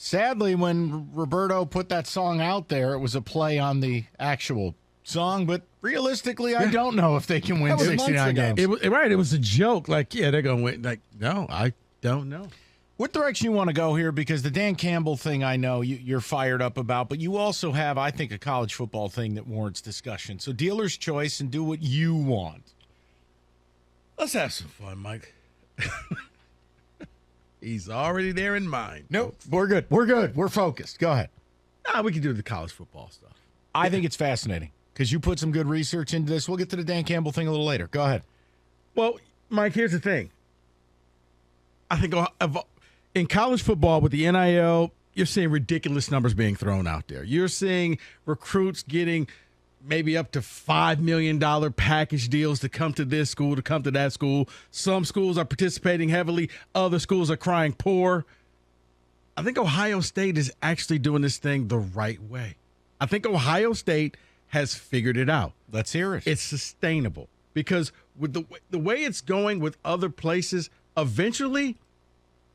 Sadly, when Roberto put that song out there, it was a play on the actual song, but realistically, I don't know if they can win 69 games. It was a joke. Like, yeah, they're going to win. Like, no, I don't know. What direction you want to go here? Because the Dan Campbell thing I know you're fired up about, but you also have, I think, a college football thing that warrants discussion. So dealer's choice and do what you want. Let's have some fun, Mike. He's already there in mind. Nope, we're good. We're good. We're focused. Go ahead. Nah, we can do the college football stuff. I think it's fascinating because you put some good research into this. We'll get to the Dan Campbell thing a little later. Go ahead. Well, Mike, here's the thing. I think in college football with the NIL, you're seeing ridiculous numbers being thrown out there. You're seeing recruits getting maybe up to $5 million package deals to come to this school, to come to that school. Some schools are participating heavily. Other schools are crying poor. I think Ohio State is actually doing this thing the right way. I think Ohio State has figured it out. Let's hear it. It's sustainable because with the way it's going with other places, eventually,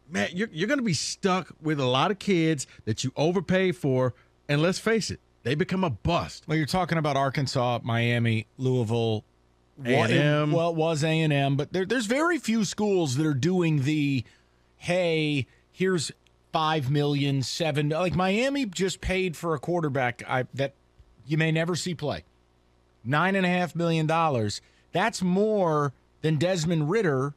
man, you're going to be stuck with a lot of kids that you overpay for, and let's face it, they become a bust. Well, you're talking about Arkansas, Miami, Louisville, A&M. Well, it was A&M, but there's very few schools that are doing the, hey, here's $5 million, $7 million. Like Miami just paid for a quarterback that you may never see play. $9.5 million. That's more than Desmond Ridder,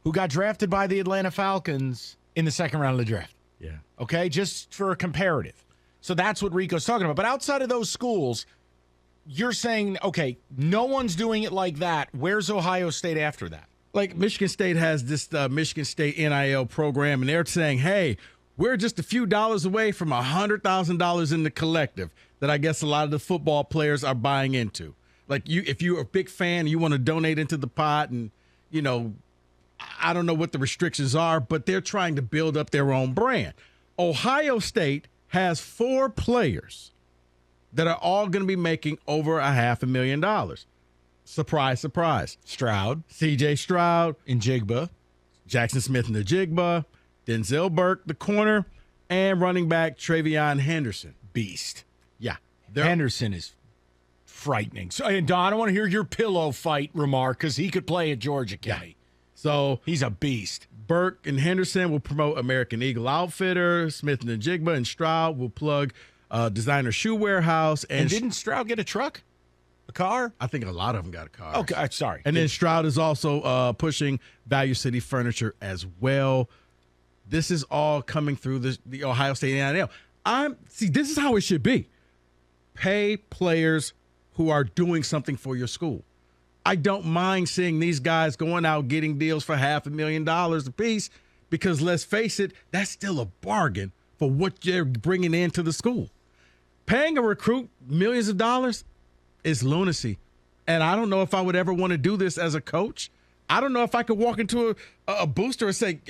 who got drafted by the Atlanta Falcons in the second round of the draft. Yeah. Okay, just for a comparative. So that's what Rico's talking about. But outside of those schools, you're saying, okay, no one's doing it like that. Where's Ohio State after that? Like Michigan State has this Michigan State NIL program, and they're saying, hey, we're just a few dollars away from $100,000 in the collective that I guess a lot of the football players are buying into. Like if you're a big fan, you want to donate into the pot, and, you know, I don't know what the restrictions are, but they're trying to build up their own brand. Ohio State has 4 players that are all going to be making over $500,000. Surprise, surprise. Stroud. C.J. Stroud. Njigba. Jackson Smith and Njigba. Denzel Burke, the corner. And running back Travion Henderson. Beast. Yeah. Henderson is frightening. So, and Don, I want to hear your pillow fight remark because he could play at Georgia, Kenny. Yeah. So he's a beast. Burke and Henderson will promote American Eagle Outfitter. Smith and Njigba and Stroud will plug Designer Shoe Warehouse. And didn't Stroud get a truck? A car? I think a lot of them got a car. Okay, sorry. And then Stroud is also pushing Value City Furniture as well. This is all coming through the Ohio State NIL. This is how it should be. Pay players who are doing something for your school. I don't mind seeing these guys going out getting deals for $500,000 a piece because, let's face it, that's still a bargain for what you're bringing into the school. Paying a recruit millions of dollars is lunacy. And I don't know if I would ever want to do this as a coach. I don't know if I could walk into a booster and say,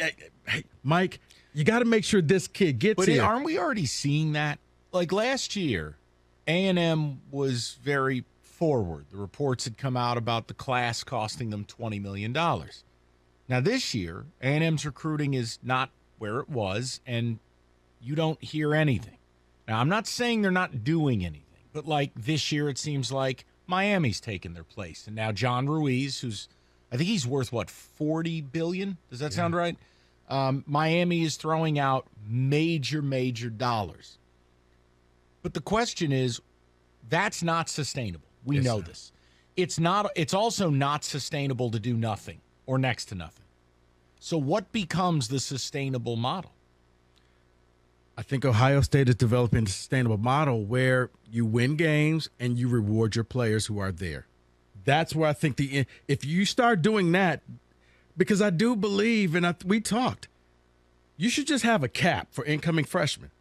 hey, Mike, you got to make sure this kid gets here. But aren't we already seeing that? Like last year, A&M was very forward. The reports had come out about the class costing them $20 million. Now this year, A&M's recruiting is not where it was, and you don't hear anything. Now, I'm not saying they're not doing anything, but like this year, it seems like Miami's taken their place. And now John Ruiz, who's, I think he's worth, what, $40 billion? Does that sound right? Miami is throwing out major, major dollars. But the question is, that's not sustainable. We know this. It's not. It's also not sustainable to do nothing or next to nothing. So what becomes the sustainable model? I think Ohio State is developing a sustainable model where you win games and you reward your players who are there. That's where I think if you start doing that, because I do believe, and we talked, you should just have a cap for incoming freshmen.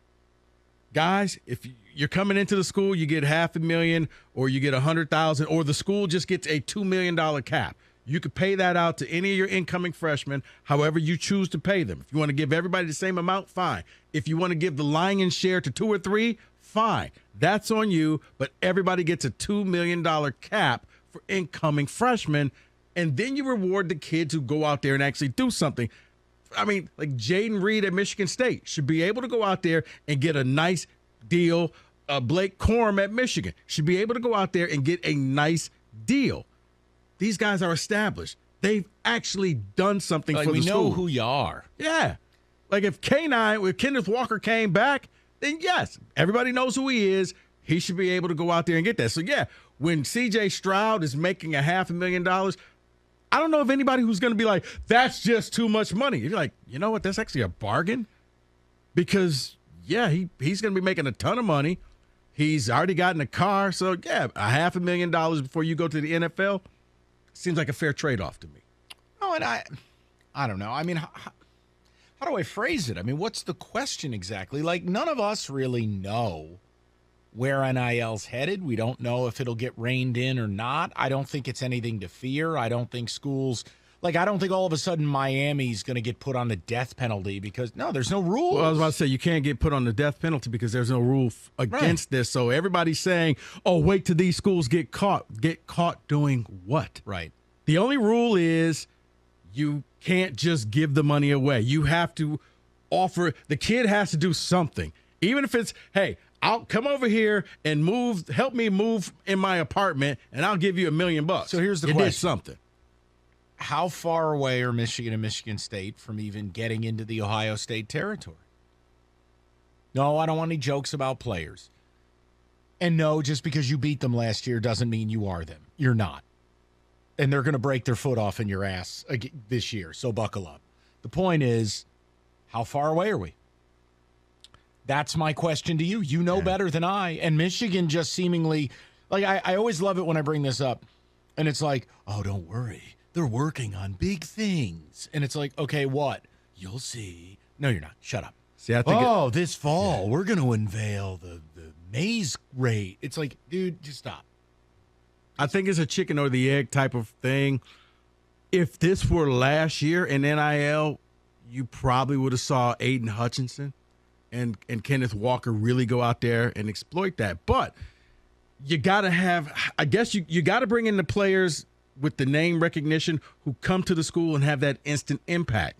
Guys, if you're coming into the school, you get $500,000 or you get $100,000, or the school just gets a $2 million cap. You could pay that out to any of your incoming freshmen, however you choose to pay them. If you want to give everybody the same amount, fine. If you want to give the lion's share to 2 or 3, fine. That's on you, but everybody gets a $2 million cap for incoming freshmen, and then you reward the kids who go out there and actually do something. I mean, like Jaden Reed at Michigan State should be able to go out there and get a nice deal. Blake Corum at Michigan should be able to go out there and get a nice deal. These guys are established. They've actually done something for the school. We know who you are. Yeah. Like if Kenneth Walker came back, then yes, everybody knows who he is. He should be able to go out there and get that. So, yeah, when C.J. Stroud is making $500,000, I don't know of anybody who's going to be like, that's just too much money. You're like, you know what? That's actually a bargain because, yeah, he's going to be making a ton of money. He's already gotten a car. So, yeah, $500,000 before you go to the NFL seems like a fair trade-off to me. Oh, and I don't know. I mean, how do I phrase it? I mean, what's the question exactly? Like, none of us really know where NIL's headed. We don't know if it'll get reined in or not. I don't think it's anything to fear. I don't think schools, I don't think all of a sudden Miami's going to get put on the death penalty because, no, there's no rules. Well, I was about to say, you can't get put on the death penalty because there's no rule against this. So everybody's saying, oh, wait till these schools get caught. Get caught doing what? Right. The only rule is you can't just give the money away. You have to offer, the kid has to do something. Even if it's, hey, I'll come over here and help me move in my apartment, and I'll give you $1 million. So here's the question. Did something. How far away are Michigan and Michigan State from even getting into the Ohio State territory? No, I don't want any jokes about players. And no, just because you beat them last year doesn't mean you are them. You're not. And they're going to break their foot off in your ass this year, so buckle up. The point is, how far away are we? That's my question to you. You know better than I. And Michigan just seemingly, I always love it when I bring this up. And it's like, oh, don't worry. They're working on big things. And it's like, okay, what? You'll see. No, you're not. Shut up. See, I think this fall, we're going to unveil the maize rate. It's like, dude, just stop. I think it's a chicken or the egg type of thing. If this were last year in NIL, you probably would have saw Aiden Hutchinson and Kenneth Walker really go out there and exploit that. But you got to have, I guess you got to bring in the players with the name recognition who come to the school and have that instant impact.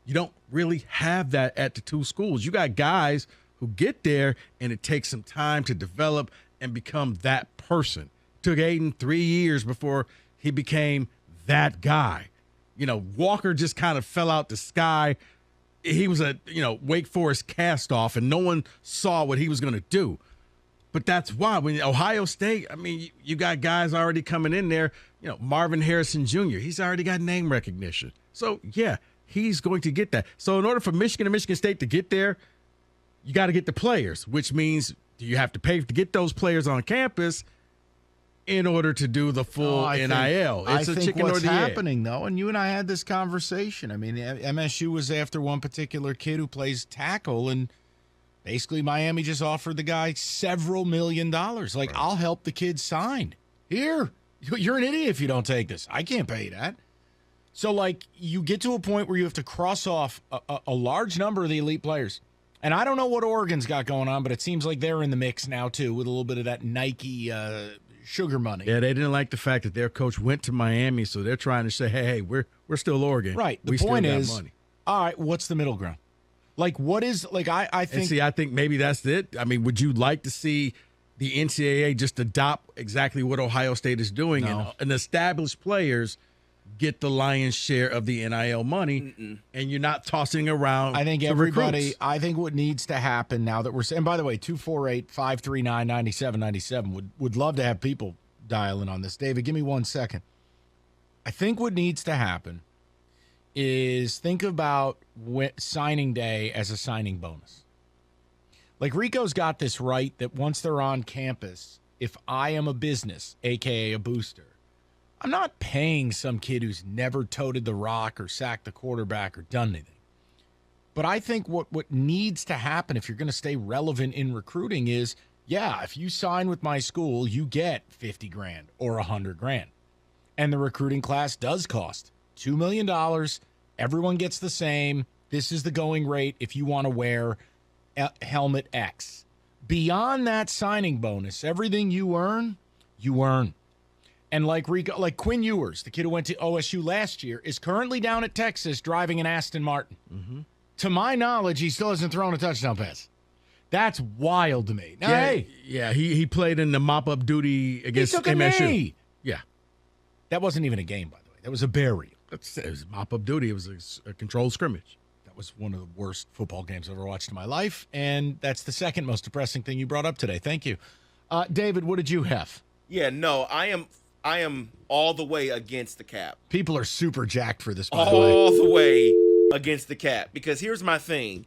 You don't really have that at the two schools. You got guys who get there and it takes some time to develop and become that person. Took Aiden 3 years before he became that guy. You know, Walker just kind of fell out the sky. He was a, Wake Forest cast-off, and no one saw what he was going to do. But that's why when Ohio State, I mean, you got guys already coming in there. Marvin Harrison Jr., he's already got name recognition. So, yeah, he's going to get that. So in order for Michigan and Michigan State to get there, you got to get the players, which means you have to pay to get those players on campus in order to do the full NIL. It's a chicken or the egg. What's happening, though, and you and I had this conversation. I mean, MSU was after one particular kid who plays tackle, and basically Miami just offered the guy several $1 million. Like, right. I'll help the kid sign. Here, you're an idiot if you don't take this. I can't pay that. So, you get to a point where you have to cross off a large number of the elite players. And I don't know what Oregon's got going on, but it seems like they're in the mix now, too, with a little bit of that Nike sugar money. Yeah, they didn't like the fact that their coach went to Miami, so they're trying to say, hey, we're still Oregon. Right. The point is, money. All right, what's the middle ground? What is, I think. And I think maybe that's it. I mean, would you like to see the NCAA just adopt exactly what Ohio State is doing and established players get the lion's share of the NIL money, and you're not tossing around. I think everybody. I think what needs to happen now that we're saying. By the way, 248-539-9797 would love to have people dial in on this. David, give me 1 second. I think what needs to happen is think about signing day as a signing bonus. Like Rico's got this right that once they're on campus, if I am a business, aka a booster, I'm not paying some kid who's never toted the rock or sacked the quarterback or done anything. But I think what needs to happen if you're going to stay relevant in recruiting is, yeah, if you sign with my school, you get $50,000 or $100,000. And the recruiting class does cost $2 million. Everyone gets the same. This is the going rate if you want to wear helmet X. Beyond that signing bonus, everything you earn, you earn. And like Rico, like Quinn Ewers, the kid who went to OSU last year, is currently down at Texas driving an Aston Martin. Mm-hmm. To my knowledge, he still hasn't thrown a touchdown pass. That's wild to me. Now, hey, he played in the mop-up duty against he took a MSU. knee. Yeah. That wasn't even a game, by the way. That was a burial. It was mop-up duty. It was a controlled scrimmage. That was one of the worst football games I've ever watched in my life, and that's the second most depressing thing you brought up today. Thank you. David, what did you have? Yeah, no, I am all the way against the cap. People are super jacked for this, by the way. All the way against the cap. Because here's my thing.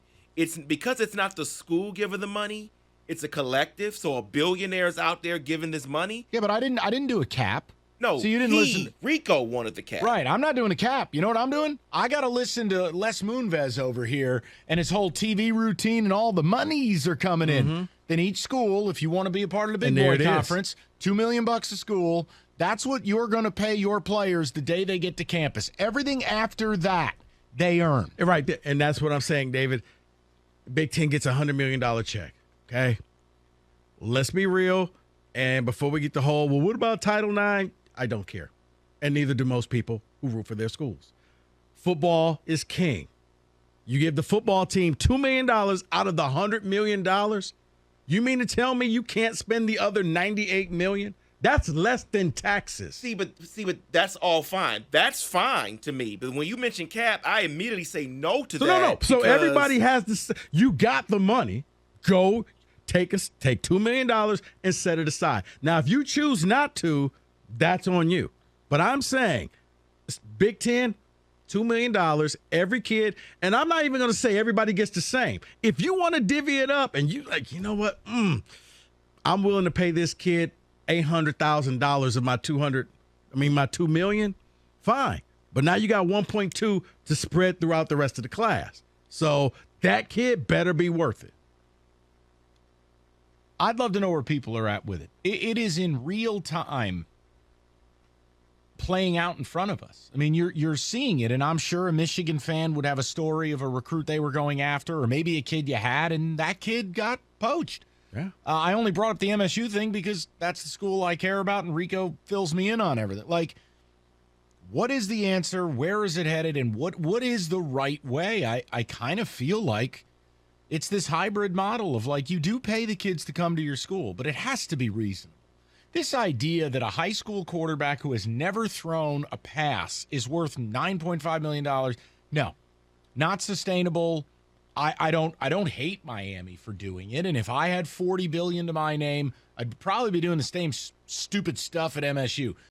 Because it's not the school giving the money, it's a collective. So a billionaire's out there giving this money. Yeah, but I didn't do a cap. No, so you didn't listen. Rico wanted the cap. Right, I'm not doing a cap. You know what I'm doing? I got to listen to Les Moonves over here and his whole TV routine and all the monies are coming in. Then each school, if you want to be a part of the big boy conference, $2 million a school. That's what you're going to pay your players the day they get to campus. Everything after that, they earn. Right, and that's what I'm saying, David. Big Ten gets a $100 million check, okay? Let's be real. And before we get the whole, well, what about Title IX? I don't care. And neither do most people who root for their schools. Football is king. You give the football team $2 million out of the $100 million. You mean to tell me you can't spend the other $98 million? That's less than taxes. See, but that's all fine. That's fine to me. But when you mention cap, I immediately say no to that. No. So everybody has this. You got the money. Go take $2 million and set it aside. Now, if you choose not to, that's on you. But I'm saying, Big Ten, $2 million, every kid, and I'm not even going to say everybody gets the same. If you want to divvy it up and you like, you know what, I'm willing to pay this kid $800,000 of my $2 million, fine. But now you got 1.2 to spread throughout the rest of the class. So that kid better be worth it. I'd love to know where people are at with it. It is in real time playing out in front of us. I mean, you're seeing it, and I'm sure a Michigan fan would have a story of a recruit they were going after, or maybe a kid you had, and that kid got poached. Yeah. I only brought up the MSU thing because that's the school I care about, and Rico fills me in on everything. Like, what is the answer? Where is it headed? And what is the right way? I kind of feel like it's this hybrid model of, like, you do pay the kids to come to your school, but it has to be reasonable. This idea that a high school quarterback who has never thrown a pass is worth $9.5 million, no, not sustainable. I don't hate Miami for doing it, and if I had $40 billion to my name, I'd probably be doing the same stupid stuff at MSU.